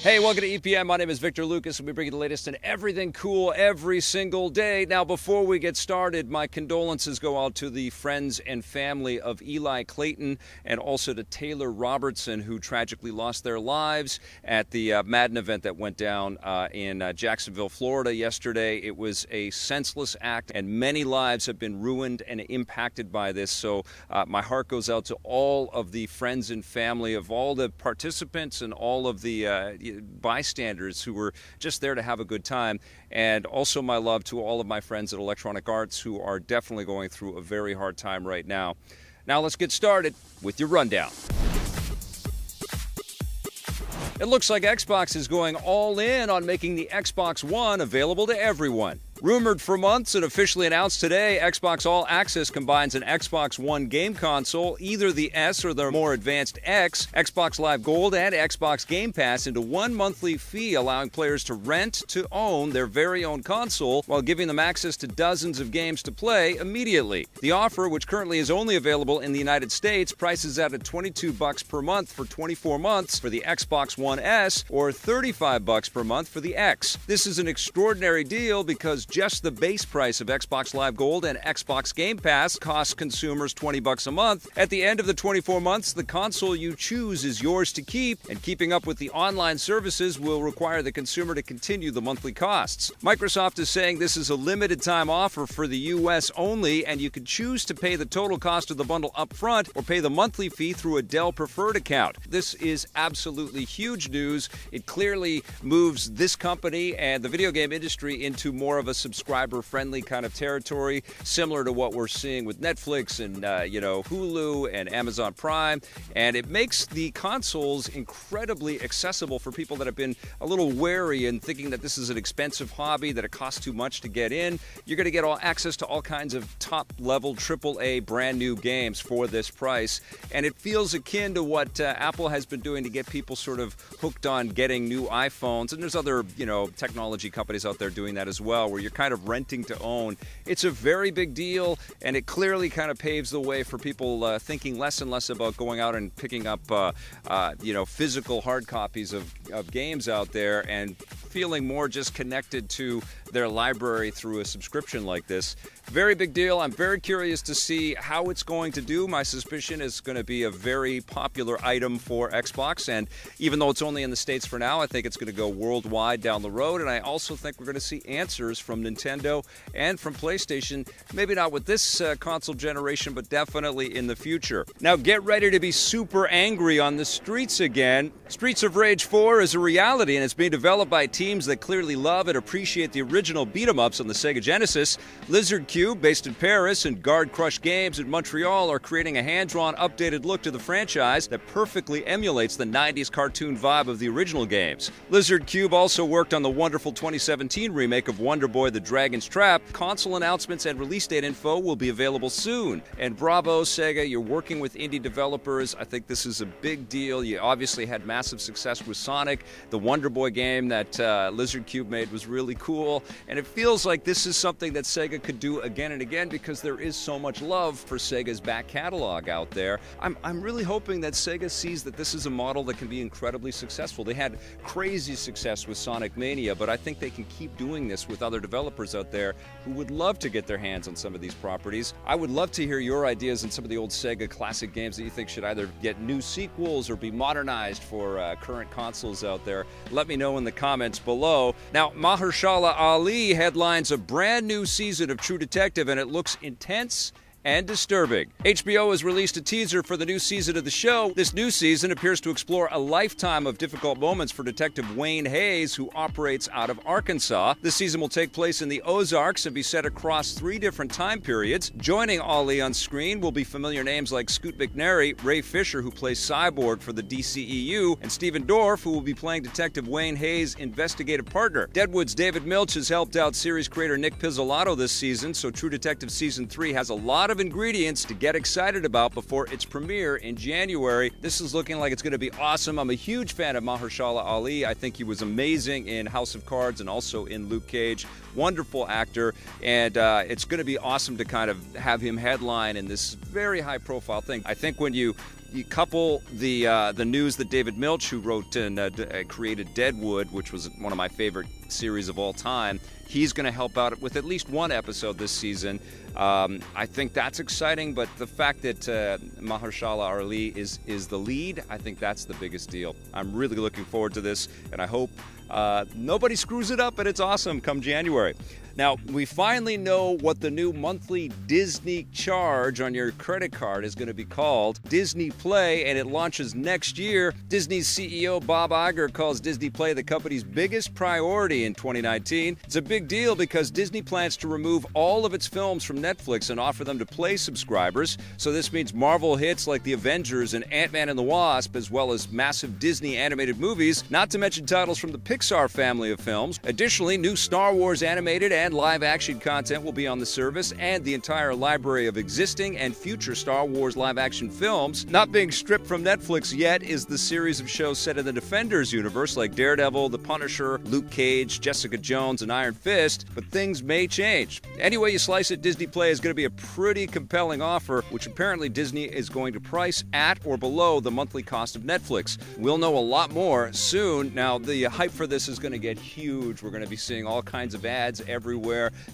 Hey, welcome to EPM. My name is Victor Lucas, and we bring you the latest in everything cool every single day. Now, before we get started, my condolences go out to the friends and family of Eli Clayton and also to Taylor Robertson, who tragically lost their lives at the Madden event that went down in Jacksonville, Florida yesterday. It was a senseless act, and many lives have been ruined and impacted by this. So my heart goes out to all of the friends and family of all the participants and all of the bystanders who were just there to have a good time, and also my love to all of my friends at Electronic Arts who are definitely going through a very hard time right now. Now let's get started with your rundown. It looks like Xbox is going all in on making the Xbox One available to everyone. Rumored for months and officially announced today, Xbox All Access combines an Xbox One game console, either the S or the more advanced X, Xbox Live Gold, and Xbox Game Pass into one monthly fee, allowing players to rent to own their very own console while giving them access to dozens of games to play immediately. The offer, which currently is only available in the United States, prices out at $22 per month for 24 months for the Xbox One S or $35 per month for the X. This is an extraordinary deal because just the base price of Xbox Live Gold and Xbox Game Pass costs consumers $20 a month. At the end of the 24 months, the console you choose is yours to keep, and keeping up with the online services will require the consumer to continue the monthly costs. Microsoft is saying this is a limited time offer for the US only, and you can choose to pay the total cost of the bundle up front or pay the monthly fee through a Dell Preferred account. This is absolutely huge news. It clearly moves this company and the video game industry into more of a subscriber-friendly kind of territory, similar to what we're seeing with Netflix and Hulu and Amazon Prime. And it makes the consoles incredibly accessible for people that have been a little wary and thinking that this is an expensive hobby, that it costs too much to get in. You're going to get access to all kinds of top-level AAA brand-new games for this price. And it feels akin to what Apple has been doing to get people sort of hooked on getting new iPhones. And there's other, technology companies out there doing that as well, where you're kind of renting to own. It's a very big deal, and it clearly kind of paves the way for people thinking less and less about going out and picking up, physical hard copies of games out there and feeling more just connected to their library through a subscription like this. Very big deal. I'm very curious to see how it's going to do. My suspicion is going to be a very popular item for Xbox, and even though it's only in the States for now, I think it's going to go worldwide down the road, and I also think we're going to see answers from Nintendo and from PlayStation, maybe not with this console generation, but definitely in the future. Now get ready to be super angry on the streets again. Streets of Rage 4 is a reality, and it's being developed by teams that clearly love and appreciate the original beat-em-ups on the Sega Genesis. Lizard Cube, based in Paris, and Guard Crush Games in Montreal are creating a hand-drawn, updated look to the franchise that perfectly emulates the 90s cartoon vibe of the original games. Lizard Cube also worked on the wonderful 2017 remake of Wonder Boy: The Dragon's Trap. Console announcements and release date info will be available soon. And bravo, Sega, you're working with indie developers. I think this is a big deal. You obviously had massive success with Sonic. The Wonder Boy game that Lizard Cube made was really cool, and it feels like this is something that Sega could do again and again because there is so much love for Sega's back catalog out there. I'm really hoping that Sega sees that this is a model that can be incredibly successful. They had crazy success with Sonic Mania, but I think they can keep doing this with other developers out there who would love to get their hands on some of these properties. I would love to hear your ideas on some of the old Sega classic games that you think should either get new sequels or be modernized for current consoles out there. Let me know in the comments below. Now, Mahershala Ali headlines a brand new season of True Detective, and it looks intense and disturbing. HBO has released a teaser for the new season of the show. This new season appears to explore a lifetime of difficult moments for Detective Wayne Hayes, who operates out of Arkansas. This season will take place in the Ozarks and be set across 3 different time periods. Joining Ali on screen will be familiar names like Scoot McNairy, Ray Fisher, who plays Cyborg for the DCEU, and Stephen Dorff, who will be playing Detective Wayne Hayes' investigative partner. Deadwood's David Milch has helped out series creator Nick Pizzolatto this season, so True Detective Season 3 has a lot of ingredients to get excited about before its premiere in January. This is looking like it's going to be awesome. I'm a huge fan of Mahershala Ali. I think he was amazing in House of Cards and also in Luke Cage. Wonderful actor, and it's going to be awesome to kind of have him headline in this very high-profile thing. I think when you couple the news that David Milch, who wrote and created Deadwood, which was one of my favorite series of all time, he's going to help out with at least one episode this season. I think that's exciting, but the fact that Mahershala Ali is the lead, I think that's the biggest deal. I'm really looking forward to this, and I hope nobody screws it up, and it's awesome come January. Now, we finally know what the new monthly Disney charge on your credit card is going to be called, Disney Play, and it launches next year. Disney's CEO Bob Iger calls Disney Play the company's biggest priority in 2019. It's a big deal because Disney plans to remove all of its films from Netflix and offer them to Play subscribers. So this means Marvel hits like The Avengers and Ant-Man and the Wasp, as well as massive Disney animated movies, not to mention titles from the Pixar family of films. Additionally, new Star Wars animated and live-action content will be on the service, and the entire library of existing and future Star Wars live-action films. Not being stripped from Netflix yet is the series of shows set in the Defenders universe like Daredevil, The Punisher, Luke Cage, Jessica Jones, and Iron Fist, but things may change. Any way you slice it, Disney Play is going to be a pretty compelling offer, which apparently Disney is going to price at or below the monthly cost of Netflix. We'll know a lot more soon. Now, the hype for this is going to get huge. We're going to be seeing all kinds of ads everywhere,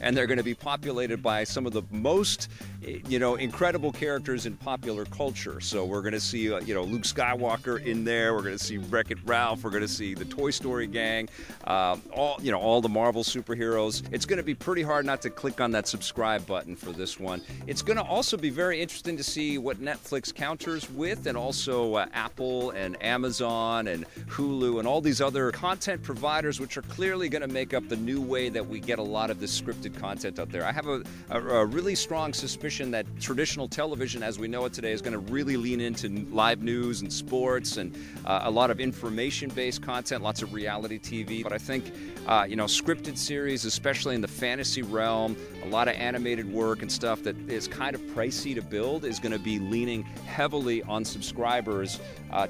and they're going to be populated by some of the most, incredible characters in popular culture. So we're going to see, Luke Skywalker in there. We're going to see Wreck-It Ralph. We're going to see the Toy Story gang, all the Marvel superheroes. It's going to be pretty hard not to click on that subscribe button for this one. It's going to also be very interesting to see what Netflix counters with, and also Apple and Amazon and Hulu and all these other content providers, which are clearly going to make up the new way that we get a lot of this scripted content out there. I have a really strong suspicion that traditional television as we know it today is going to really lean into live news and sports and a lot of information-based content, lots of reality TV. But I think, scripted series, especially in the fantasy realm, a lot of animated work and stuff that is kind of pricey to build is going to be leaning heavily on subscribers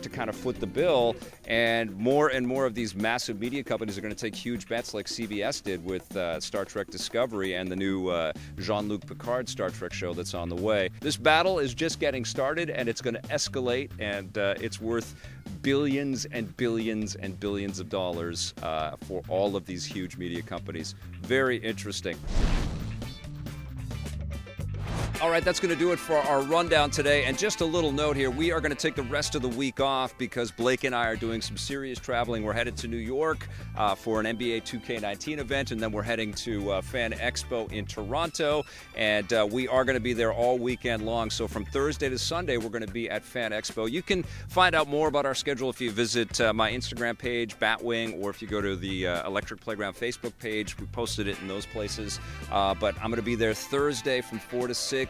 to kind of foot the bill. And more of these massive media companies are going to take huge bets like CBS did with Star Trek Discovery and the new Jean-Luc Picard Star Trek show that's on the way. This battle is just getting started, and it's going to escalate, and it's worth billions and billions and billions of dollars for all of these huge media companies. Very interesting. All right, that's going to do it for our rundown today. And just a little note here, we are going to take the rest of the week off because Blake and I are doing some serious traveling. We're headed to New York for an NBA 2K19 event, and then we're heading to Fan Expo in Toronto. And we are going to be there all weekend long. So from Thursday to Sunday, we're going to be at Fan Expo. You can find out more about our schedule if you visit my Instagram page, Batwing, or if you go to the Electric Playground Facebook page. We posted it in those places. But I'm going to be there Thursday from 4 to 6.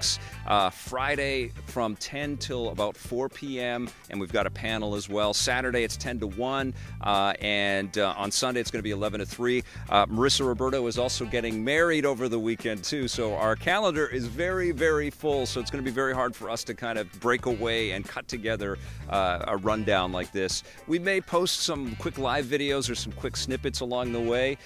Friday from 10 till about 4 p.m. and we've got a panel as well. Saturday it's 10 to 1 and on Sunday it's going to be 11 to 3. Marissa Roberto is also getting married over the weekend too, so our calendar is very, very full, so it's going to be very hard for us to kind of break away and cut together a rundown like this. We may post some quick live videos or some quick snippets along the way.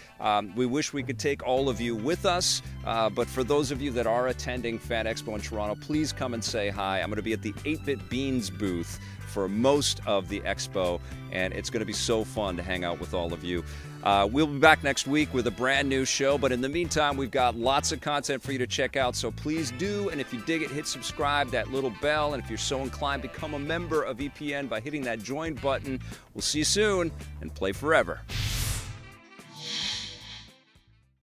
We wish we could take all of you with us, but for those of you that are attending Fan Expo in Toronto, please come and say hi. I'm going to be at the 8-Bit Beans booth for most of the expo, and it's going to be so fun to hang out with all of you. We'll be back next week with a brand new show, but in the meantime, we've got lots of content for you to check out, so please do, and if you dig it, hit subscribe, that little bell, and if you're so inclined, become a member of EPN by hitting that join button. We'll see you soon, and play forever.